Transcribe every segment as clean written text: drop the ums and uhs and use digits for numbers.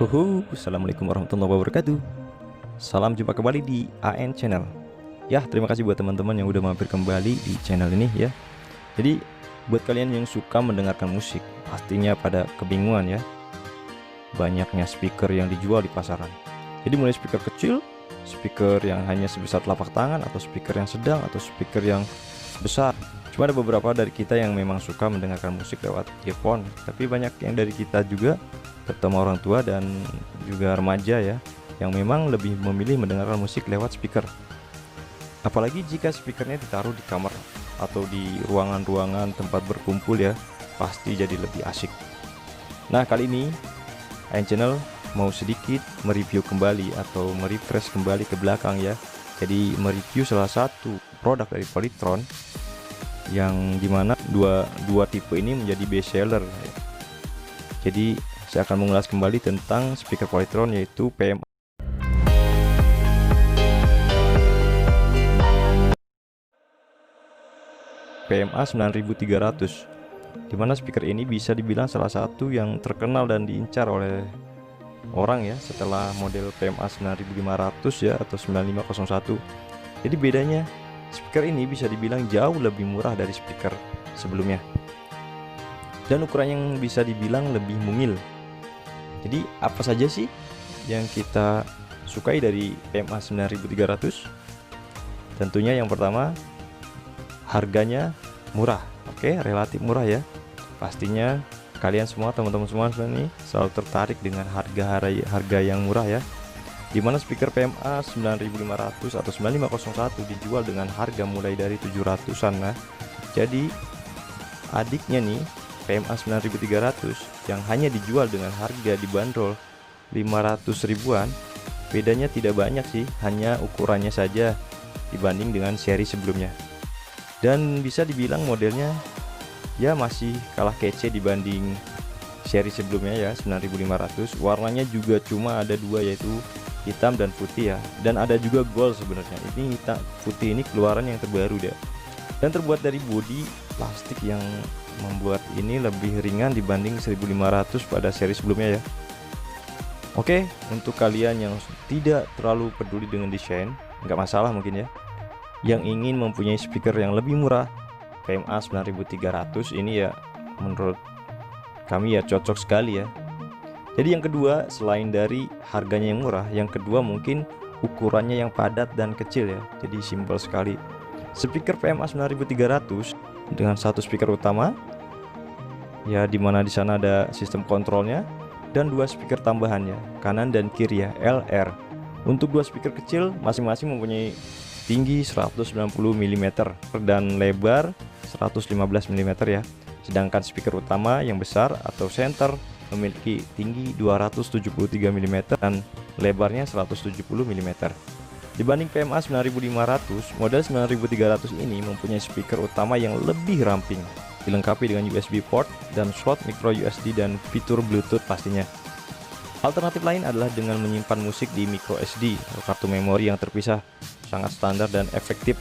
Assalamualaikum warahmatullahi wabarakatuh. Salam jumpa kembali di AN Channel. Ya, terima kasih buat teman-teman yang udah mampir kembali di channel ini ya. Jadi, buat kalian yang suka mendengarkan musik, pastinya pada kebingungan ya. Banyaknya speaker yang dijual di pasaran. Jadi mulai speaker kecil, speaker yang hanya sebesar telapak tangan, atau speaker yang sedang, atau speaker yang besar. Cuma ada beberapa dari kita yang memang suka mendengarkan musik lewat earphone, tapi banyak yang dari kita juga, terutama orang tua dan juga remaja ya, yang memang lebih memilih mendengarkan musik lewat speaker. Apalagi jika speakernya ditaruh di kamar atau di ruangan-ruangan tempat berkumpul ya, pasti jadi lebih asik. Nah, kali ini AN Channel mau sedikit mereview kembali atau merefresh kembali ke belakang ya. Jadi mereview salah satu produk dari Polytron yang dimana dua tipe ini menjadi best seller. Jadi saya akan mengulas kembali tentang speaker Polytron, yaitu PMA 9300, dimana speaker ini bisa dibilang salah satu yang terkenal dan diincar oleh orang ya, setelah model PMA 9500 ya, atau 9501. Jadi bedanya, speaker ini bisa dibilang jauh lebih murah dari speaker sebelumnya, dan ukuran yang bisa dibilang lebih mungil. Jadi apa saja sih yang kita sukai dari PMA 9300? Tentunya yang pertama, harganya murah. Oke, relatif murah ya. Pastinya kalian semua, teman-teman semua nih selalu tertarik dengan harga yang murah ya. Dimana speaker PMA 9500 atau 9501 dijual dengan harga mulai dari 700-an. Nah, jadi adiknya nih, PMA 9300 yang hanya dijual dengan harga dibanderol 500 ribuan, bedanya tidak banyak sih, hanya ukurannya saja dibanding dengan seri sebelumnya. Dan bisa dibilang modelnya ya masih kalah kece dibanding seri sebelumnya ya, 9500. Warnanya juga cuma ada dua, yaitu hitam dan putih ya, dan ada juga gold sebenarnya. Ini hitam putih ini keluaran yang terbaru deh, dan terbuat dari bodi plastik yang membuat ini lebih ringan dibanding 1500 pada seri sebelumnya ya. Oke, untuk kalian yang tidak terlalu peduli dengan desain, nggak masalah mungkin ya, yang ingin mempunyai speaker yang lebih murah, PMA 9300 ini ya menurut kami ya cocok sekali ya. Jadi yang kedua, selain dari harganya yang murah, yang kedua mungkin ukurannya yang padat dan kecil ya. Jadi simpel sekali. Speaker PMA 9300 dengan satu speaker utama ya, dimana di sana ada sistem kontrolnya, dan dua speaker tambahannya kanan dan kiri ya, LR. Untuk dua speaker kecil masing-masing mempunyai tinggi 190 mm dan lebar 115 mm ya. Sedangkan speaker utama yang besar atau center memiliki tinggi 273 mm dan lebarnya 170 mm. Dibanding PMA 9500, model 9300 ini mempunyai speaker utama yang lebih ramping, dilengkapi dengan USB port dan slot micro USB dan fitur Bluetooth pastinya. Alternatif lain adalah dengan menyimpan musik di micro SD atau kartu memori yang terpisah, sangat standar dan efektif.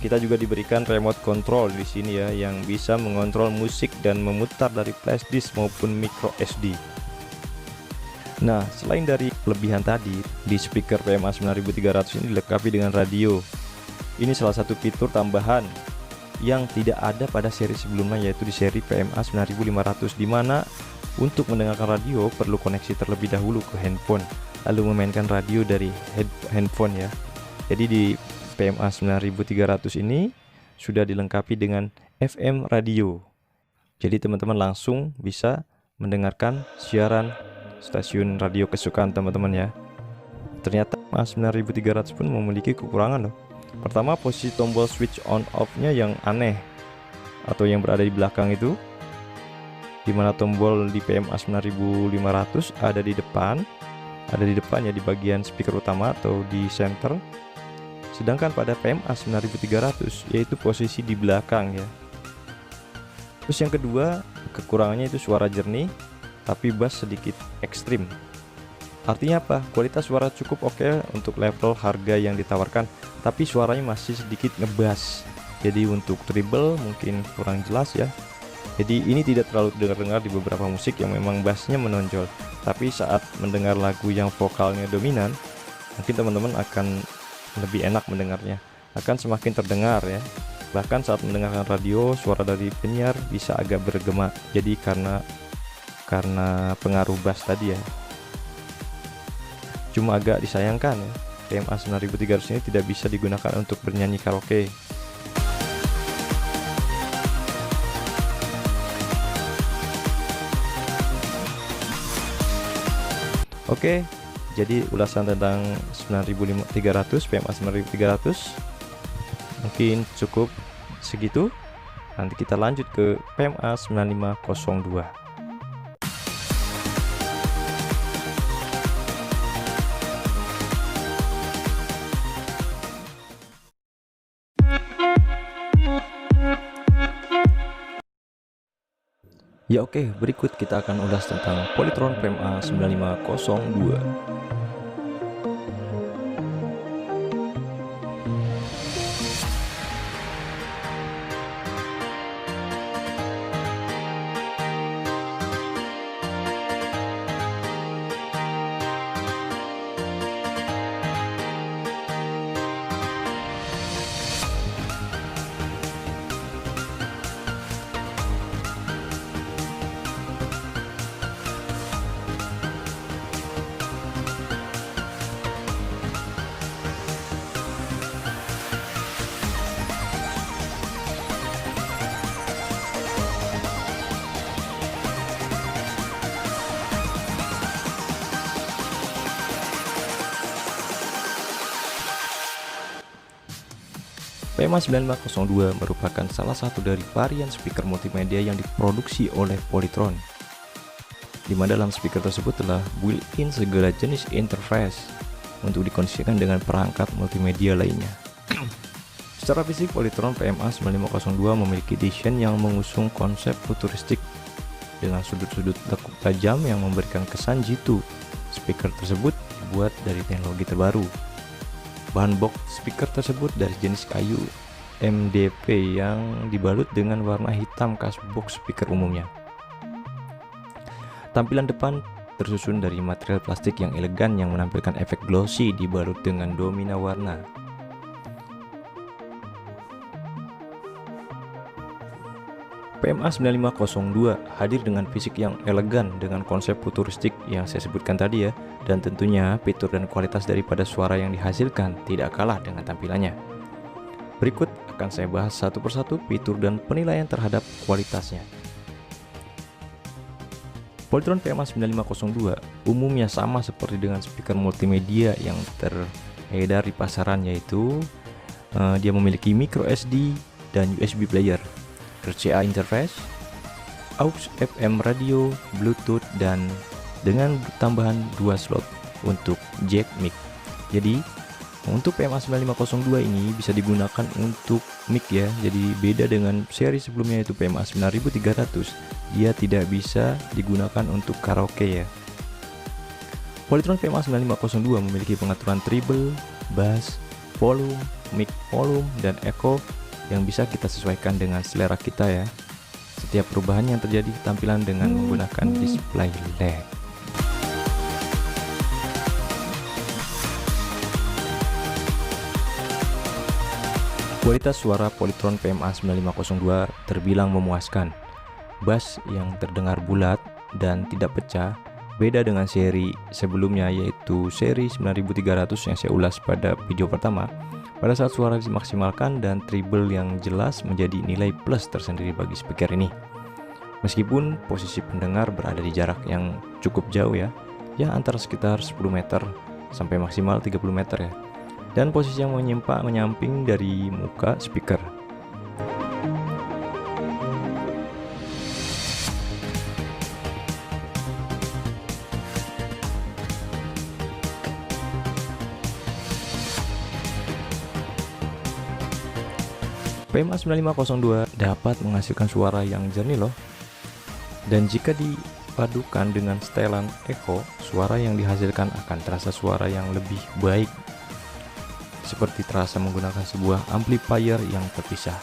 Kita juga diberikan remote control di sini ya, yang bisa mengontrol musik dan memutar dari flash disk maupun micro SD. Nah, selain dari kelebihan tadi, di speaker PMA 9300 ini dilengkapi dengan radio. Ini salah satu fitur tambahan yang tidak ada pada seri sebelumnya, yaitu di seri PMA 9500, dimana untuk mendengarkan radio perlu koneksi terlebih dahulu ke handphone, lalu memainkan radio dari handphone ya. Jadi di PMA 9300 ini sudah dilengkapi dengan FM radio. Jadi teman-teman langsung bisa mendengarkan siaran stasiun radio kesukaan teman-teman ya. Ternyata PMA 9300 pun memiliki kekurangan loh. Pertama, posisi tombol switch on off-nya yang aneh atau yang berada di belakang itu, dimana tombol di PMA 9500 ada di depan ya, di bagian speaker utama atau di center. Sedangkan pada PMA 9300 yaitu posisi di belakang ya. Terus yang kedua, kekurangannya itu suara jernih tapi bass sedikit ekstrim. Artinya apa? Kualitas suara cukup oke untuk level harga yang ditawarkan, tapi suaranya masih sedikit ngebass. Jadi untuk treble mungkin kurang jelas ya. Jadi ini tidak terlalu dengar-dengar di beberapa musik yang memang bassnya menonjol. Tapi saat mendengar lagu yang vokalnya dominan, mungkin teman-teman akan lebih enak mendengarnya, akan semakin terdengar ya. Bahkan saat mendengarkan radio, suara dari penyiar bisa agak bergema. Jadi karena pengaruh bass tadi ya. Cuma agak disayangkan ya, PMA 9300 ini tidak bisa digunakan untuk bernyanyi karaoke. Oke, jadi ulasan tentang 9300 PMA 9300 mungkin cukup segitu. Nanti kita lanjut ke PMA 9502. Ya oke, berikut kita akan ulas tentang Polytron PMA 9502. PMA 9502 merupakan salah satu dari varian speaker multimedia yang diproduksi oleh Polytron, di mana dalam speaker tersebut telah built-in segala jenis interface untuk dikondisikan dengan perangkat multimedia lainnya. Secara fisik, Polytron PMA 9502 memiliki desain yang mengusung konsep futuristik dengan sudut-sudut lekuk tajam yang memberikan kesan jitu. Speaker tersebut dibuat dari teknologi terbaru. Bahan box speaker tersebut dari jenis kayu MDP yang dibalut dengan warna hitam khas box speaker umumnya. Tampilan depan tersusun dari material plastik yang elegan yang menampilkan efek glossy dibalut dengan domina warna. PMA 9502 hadir dengan fisik yang elegan dengan konsep futuristik yang saya sebutkan tadi ya, dan tentunya fitur dan kualitas daripada suara yang dihasilkan tidak kalah dengan tampilannya. Berikut akan saya bahas satu persatu fitur dan penilaian terhadap kualitasnya. Polytron PMA 9502 umumnya sama seperti dengan speaker multimedia yang teredar di pasaran, yaitu dia memiliki micro SD dan USB player, RCA interface, aux FM radio, Bluetooth, dan dengan tambahan 2 slot untuk jack mic. Jadi untuk PMA 9502 ini bisa digunakan untuk mic ya. Jadi beda dengan seri sebelumnya yaitu PMA 9300, dia tidak bisa digunakan untuk karaoke ya. Polytron PMA 9502 memiliki pengaturan treble, bass, volume, mic volume, dan echo yang bisa kita sesuaikan dengan selera kita ya. Setiap perubahan yang terjadi tampilan dengan menggunakan display LED. Kualitas suara Polytron PMA 9502 terbilang memuaskan. Bass yang terdengar bulat dan tidak pecah, beda dengan seri sebelumnya yaitu seri 9300 yang saya ulas pada video pertama. Pada saat suara dimaksimalkan dan treble yang jelas menjadi nilai plus tersendiri bagi speaker ini. Meskipun posisi pendengar berada di jarak yang cukup jauh ya antara sekitar 10 meter sampai maksimal 30 meter ya. Dan posisi yang menyamping dari muka speaker. PMA 9502 dapat menghasilkan suara yang jernih loh. Dan jika dipadukan dengan setelan echo, suara yang dihasilkan akan terasa suara yang lebih baik, seperti terasa menggunakan sebuah amplifier yang terpisah.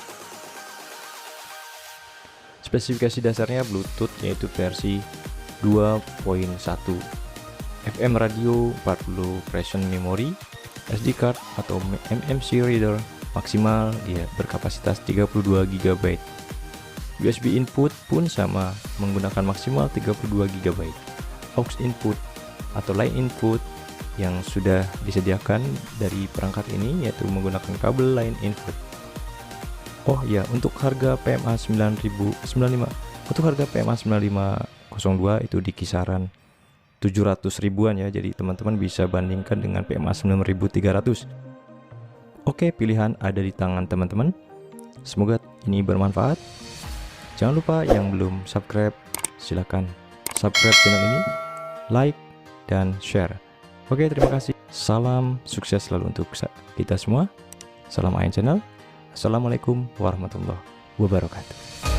Spesifikasi dasarnya Bluetooth yaitu versi 2.1, FM radio, 40 present memory, SD card atau MMC reader, maksimal dia berkapasitas 32 GB. USB input pun sama, menggunakan maksimal 32 GB. Aux input atau line input yang sudah disediakan dari perangkat ini yaitu menggunakan kabel line input. Oh ya, untuk harga PMA 9095, untuk harga PMA 9502 itu di kisaran 700 ribuan ya. Jadi teman-teman bisa bandingkan dengan PMA 9300. Oke, pilihan ada di tangan teman-teman. Semoga ini bermanfaat. Jangan lupa yang belum subscribe, silakan subscribe channel ini, like dan share. Oke, terima kasih. Salam sukses selalu untuk kita semua. Salam Ayan Channel. Assalamualaikum warahmatullahi wabarakatuh.